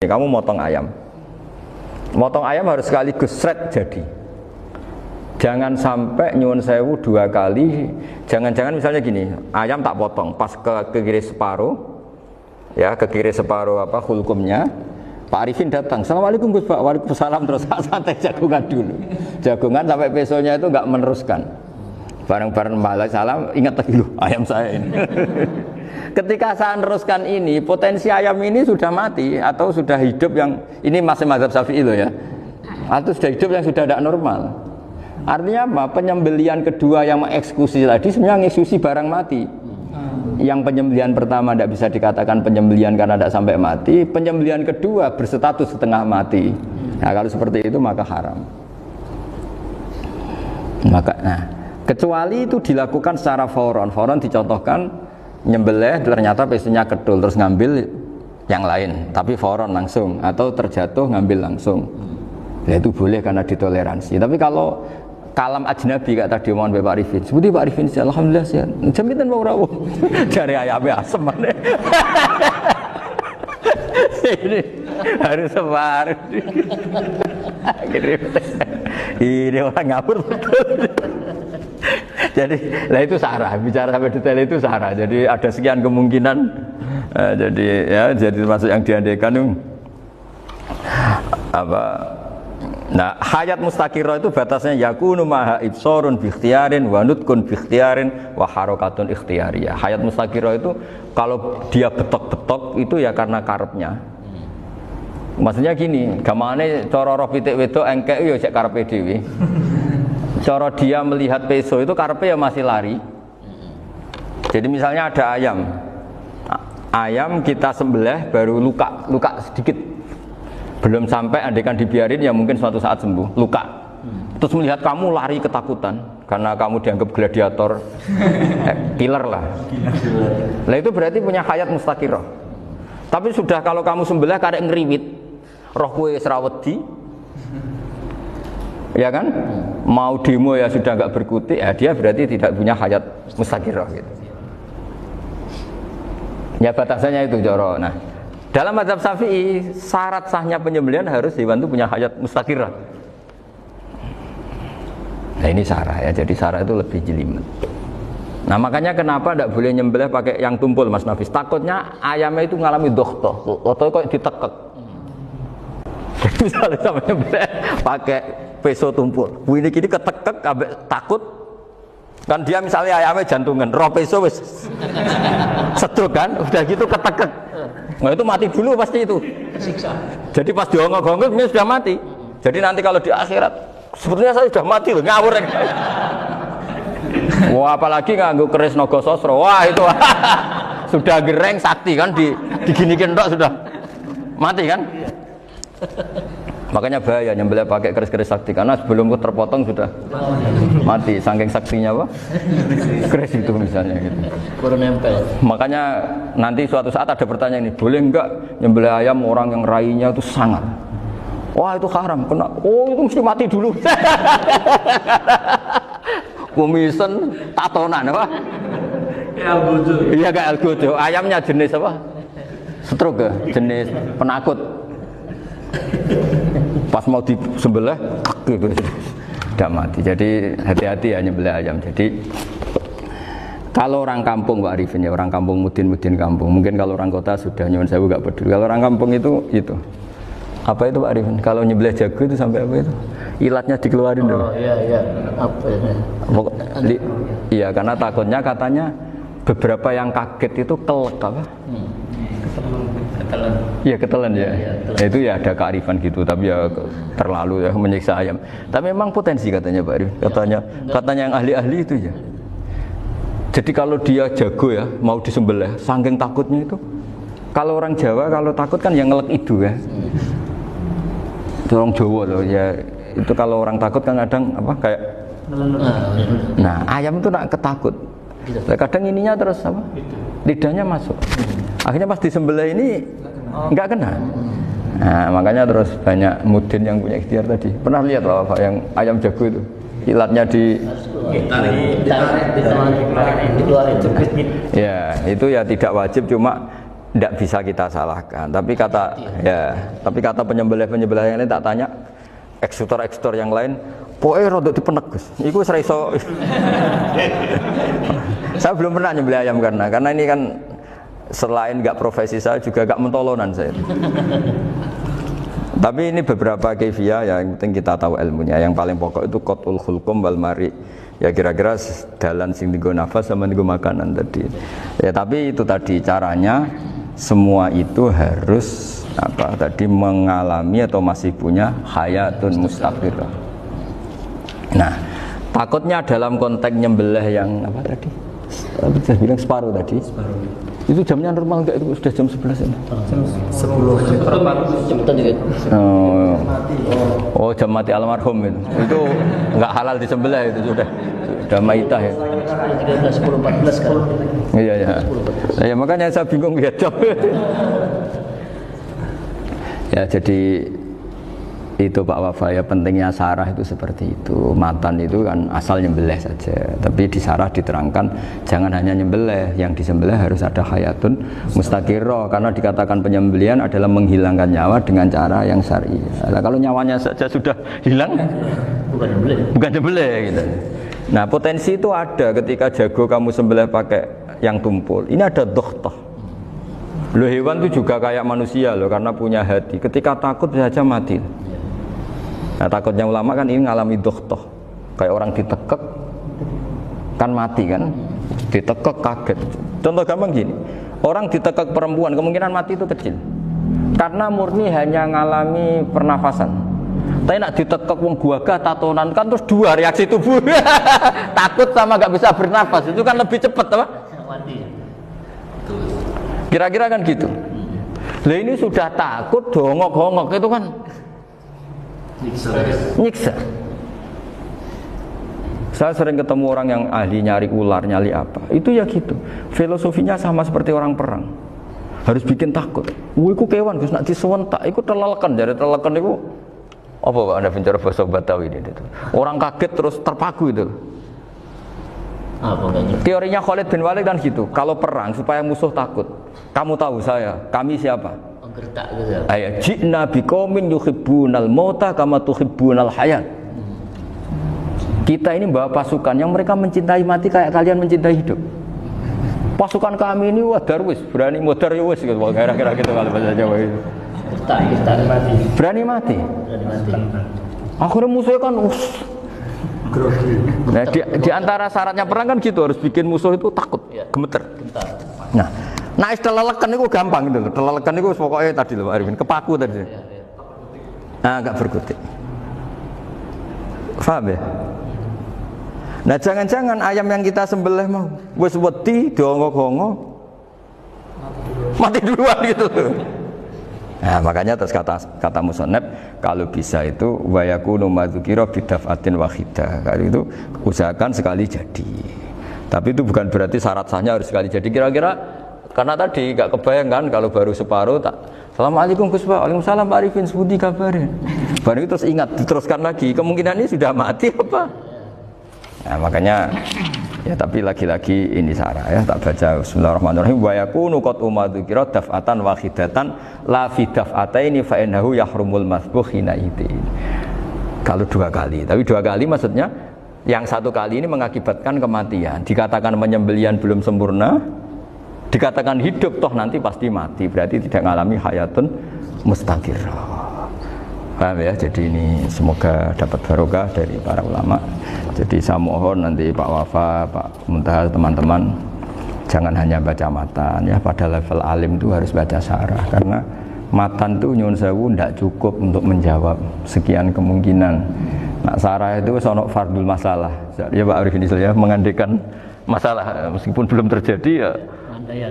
Kamu motong ayam. Motong ayam harus sekaligus sret jadi. Jangan sampai nyuwun sewu 2 kali. Jangan-jangan misalnya gini, ayam tak potong, pas ke kiri separuh, ya ke kiri separuh apa hulkumnya. Pak Arifin datang, Assalamualaikum Gus Pak, waalaikumsalam, terus santai jagungan dulu. Jagungan sampai pesonya itu nggak meneruskan. Bareng-bareng balik salam, ingat lagi loh ayam saya ini. Ketika saya meneruskan ini, potensi ayam ini sudah mati atau sudah hidup yang ini masih mazhab Syafi'i loh ya. Atau sudah hidup yang sudah tidak normal. Artinya apa? Penyembelian kedua yang mengeksekusi tadi sebenarnya mengeksekusi barang mati. Yang penyembelian pertama tidak bisa dikatakan penyembelian karena tidak sampai mati. Penyembelian kedua berstatus setengah mati. Nah kalau seperti itu maka haram. Kecuali itu dilakukan secara fauron. Fauron dicontohkan nyembelih ternyata pesunya kedul terus ngambil yang lain tapi fauron langsung atau terjatuh ngambil langsung ya itu boleh karena ditoleransi. Tapi kalau kalam ajnabi kayak tadi mohon Pak Arifin seperti Pak Arifin alhamdulillah sehat jaminan mau rawuh dari ayamnya asem ini harus sebar ini orang ngawur jadi, lah itu sarah. Bicara sampai detail itu sarah. Jadi ada sekian kemungkinan. Jadi termasuk yang diandaikan apa? Nah, hayat mustaqirah itu batasnya yakunu maha ibsorun bi ikhtiarin wa nutkun bi ikhtiarin wa harakatun ikhtiyariyah. Hayat mustaqirah itu kalau dia betok-betok itu ya karena karepnya. Maksudnya gini, gamane cara roh pitik wedok engkek yo cek karepe dhewe. Cara dia melihat peso itu karpe ya masih lari. Jadi misalnya ada ayam kita sembelih baru luka sedikit, belum sampai andaikan dibiarin ya mungkin suatu saat sembuh luka. Terus melihat kamu lari ketakutan karena kamu dianggap gladiator, killer lah. Nah itu berarti punya hayat mustaqirah. Tapi sudah kalau kamu sembelih karek ngeriwit, roh kue serawedi. Ya kan, mau demo ya sudah nggak berkutik, ya dia berarti tidak punya hayat mustaqirah gitu. Ya batasannya itu Joro. Nah, dalam mazhab Syafi'i syarat sahnya penyembelihan harus hewan itu punya hayat mustaqirah. Nah ini sarah ya, jadi sarah itu lebih jelimet. Nah makanya kenapa tidak boleh nyembelih pakai yang tumpul Mas Nafis? Takutnya ayamnya itu mengalami dohtoh, atau kok ditekek. Misalnya sama nyembelih pakai peso tumpul, ini kini ketekek, takut kan dia misalnya ayamnya jantungan, roh peso wis sedruk kan, udah gitu ketekek, nah itu mati dulu pasti itu. Jadi pas diongok-ongok ini sudah mati. Jadi nanti kalau di akhirat, sebetulnya saya sudah mati loh, ngawur. Wah apalagi nganggo keris naga sosro, wah itu sudah gereng sakti kan, diginikin tok sudah mati kan. Makanya bahaya nyembelih pakai keris-keris sakti karena sebelum terpotong sudah mati saking saktinya apa? Keris itu misalnya gitu. Baru nempel. Makanya nanti suatu saat ada pertanyaan ini, boleh enggak nyembelih ayam orang yang rainya itu sangar? Wah itu haram, kena. Oh itu mesti mati dulu. Kumisen tatonan apa? Algojo. Iya kayak algojo. Ayamnya jenis apa? Stroke ya? Jenis penakut. Pas mau disembelih gitu tidak mati. Jadi hati-hati ya nyembelih ayam. Jadi kalau orang kampung Pak Arifin ya, orang kampung mudin kampung. Mungkin kalau orang kota sudah nyuwun sewu enggak peduli. Kalau orang kampung itu apa itu Pak Arifin? Kalau nyembelih jago itu sampai apa itu? Ilatnya dikeluarin dulu. Oh iya. Apa ini? Iya karena takutnya katanya beberapa yang kaget itu kelek apa? Ketelan. Iya ketelan ya. Ya itu ya ada kearifan gitu, tapi ya terlalu ya menyiksa ayam. Tapi memang potensi katanya Pak Arif. Katanya yang ahli-ahli itu ya. Jadi kalau dia jago ya mau disembelih, saking takutnya itu. Kalau orang Jawa kalau takut kan yang ngelek idu ya. Itu orang Jawa loh ya. Itu kalau orang takut kan kadang apa kayak. Nah ayam itu nak ketakut. Kadang ininya terus apa? Lidahnya masuk. Akhirnya pas disembelih ini nggak kena. Nah, makanya terus banyak mudin yang punya ikhtiar tadi. Pernah lihat Bapak yang ayam jago itu? Ilatnya dikeluarin. Ya, itu ya tidak wajib, cuma tidak bisa kita salahkan. Tapi kata penyembelih yang lain tak tanya, eksekutor yang lain, poe rodok dipenek Gus. Iku wis ra iso. Saya belum pernah nyembelih ayam karena ini kan selain nggak profesi saya juga nggak mentolonan saya. Tapi ini beberapa kefiah yang penting kita tahu ilmunya. Yang paling pokok itu qatul khulqum wal mari. Ya kira-kira dalan sing dienggo nafas sama dienggo makanan tadi. Ya tapi itu tadi caranya semua itu harus mengalami atau masih punya hayatun mustaqirah. Nah, takutnya dalam konteks nyembelih yang apa tadi? Saya bilang separuh tadi. Itu jamnya normal enggak? Itu sudah jam 11 ini? Jam 10. Jam tadi. Oh, jam mati almarhum itu. Itu enggak halal disembelih itu sudah maitah ya. 13:10 14 kan. Iya. Ya makanya saya bingung ya jam. Ya jadi itu Pak Wafa ya, pentingnya sarah itu seperti itu. Matan itu kan asal nyembelih saja, tapi di sarah diterangkan jangan hanya nyembelih, yang disembelih harus ada hayatun mustaqirah, karena dikatakan penyembelihan adalah menghilangkan nyawa dengan cara yang syar'i. Nah, kalau nyawanya saja sudah hilang bukan nyembelih gitu. Nah potensi itu ada ketika jago kamu sembelih pakai yang tumpul, ini ada doktoh. Loh, hewan itu juga kayak manusia loh, karena punya hati, ketika takut bisa saja mati. Nah takutnya ulama kan ini ngalami doktoh, kayak orang ditekek kan mati kan, ditekek kaget. Contoh gampang gini, orang ditekek perempuan kemungkinan mati itu kecil, karena murni hanya ngalami pernafasan. Tapi nak ditekek wong gagah tatonan kan terus dua reaksi tubuh, takut sama gak bisa bernafas, itu kan lebih cepat apa? Mati. Kira-kira kan gitu. Lah ini sudah takut dongok-dongok itu kan nyiksa. Saya sering ketemu orang yang ahli nyari ular, nyari apa. Itu ya gitu. Filosofinya sama seperti orang perang. Harus bikin takut. Iku kewan Gus nak disewentak, iku telelekan, jare telelekan iku apa Pak Anda bicara bahasa Batawi itu. Orang kaget terus terpaku itu. Teorinya Khalid bin Walid kan gitu. Kalau perang supaya musuh takut. Kamu tahu kami siapa? Gertak gitu ya. Ayat ji'na biqaumin yuhibbunal mauta kama tuhibbunal hayat. Kita ini bawa pasukan yang mereka mencintai mati kayak kalian mencintai hidup. Pasukan kami ini wah darwis, berani modar ya wis gitu, kira-kira gitu kalau bahasa Jawa itu. Gertak mati. Berani mati. Akhirnya musuhnya kan nah, di antara syaratnya perang kan gitu, harus bikin musuh itu takut, gemeter. Nah telelekan itu gampang gitu. Telelekan itu pokoknya tadi loh Pak Arifin, kepaku tadi. Nah, enggak berkutik. Paham ya? Nah, jangan-jangan ayam yang kita sembelih mau wis wedi dongok-dongok mati duluan gitu. Nah, makanya terus kata musannaf kalau bisa itu wa yakunu madzukira bidafatin wahidah. Kalau itu usahakan sekali jadi. Tapi itu bukan berarti syarat sahnya harus sekali jadi. Kira-kira karena tadi gak kebayang kan kalau baru separuh tak Assalamualaikum Gus Pak, waalaikumsalam Pak Arifin, sebudi kabarnya. Baru itu terus ingat, diteruskan lagi, kemungkinan ini sudah mati apa? Nah makanya ya tapi lagi-lagi ini sarah ya, tak baca Bismillahirrahmanirrahim wa yakunu qad umadzukira daf'atan wahidatan la fi daf'ataini fa innahu yahrumul masbuh hina idin. Kalau dua kali, tapi dua kali maksudnya yang satu kali ini mengakibatkan kematian, dikatakan penyembelihan belum sempurna, dikatakan hidup toh nanti pasti mati, berarti tidak mengalami hayatun mustaqirah. Paham ya? Jadi ini semoga dapat barokah dari para ulama. Jadi saya mohon nanti Pak Wafa, Pak Muntaha, teman-teman jangan hanya baca matan ya, pada level alim itu harus baca syarah, karena matan itu nyuwun sewu tidak cukup untuk menjawab sekian kemungkinan. Nah syarah itu sono fardul masalah ya Pak Arifin ya, mengandaikan masalah meskipun belum terjadi ya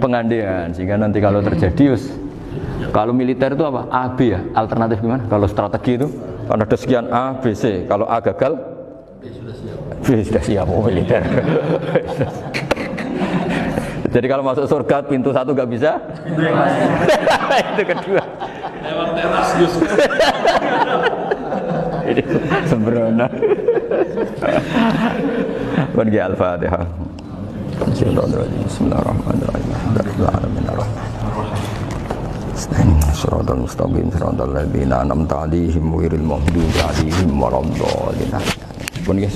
pengandaian, sehingga nanti kalau terjadi kalau militer itu apa? A, B ya? Alternatif gimana? Kalau strategi itu kan ada sekian A, B, C. Kalau A gagal B sudah siap, oh militer. Jadi kalau masuk surga pintu satu gak bisa itu kedua lewat teras Gus. Ini sembrono. Pergi Al-Fatihah. Bismillahirrahmanirrahim. Alhamdulillahirabbil alamin. Shiratal mustaqim shiratal ladzina an'amta 'alaihim ghairil maghdubi 'alaihim waladdallin. Pun guys,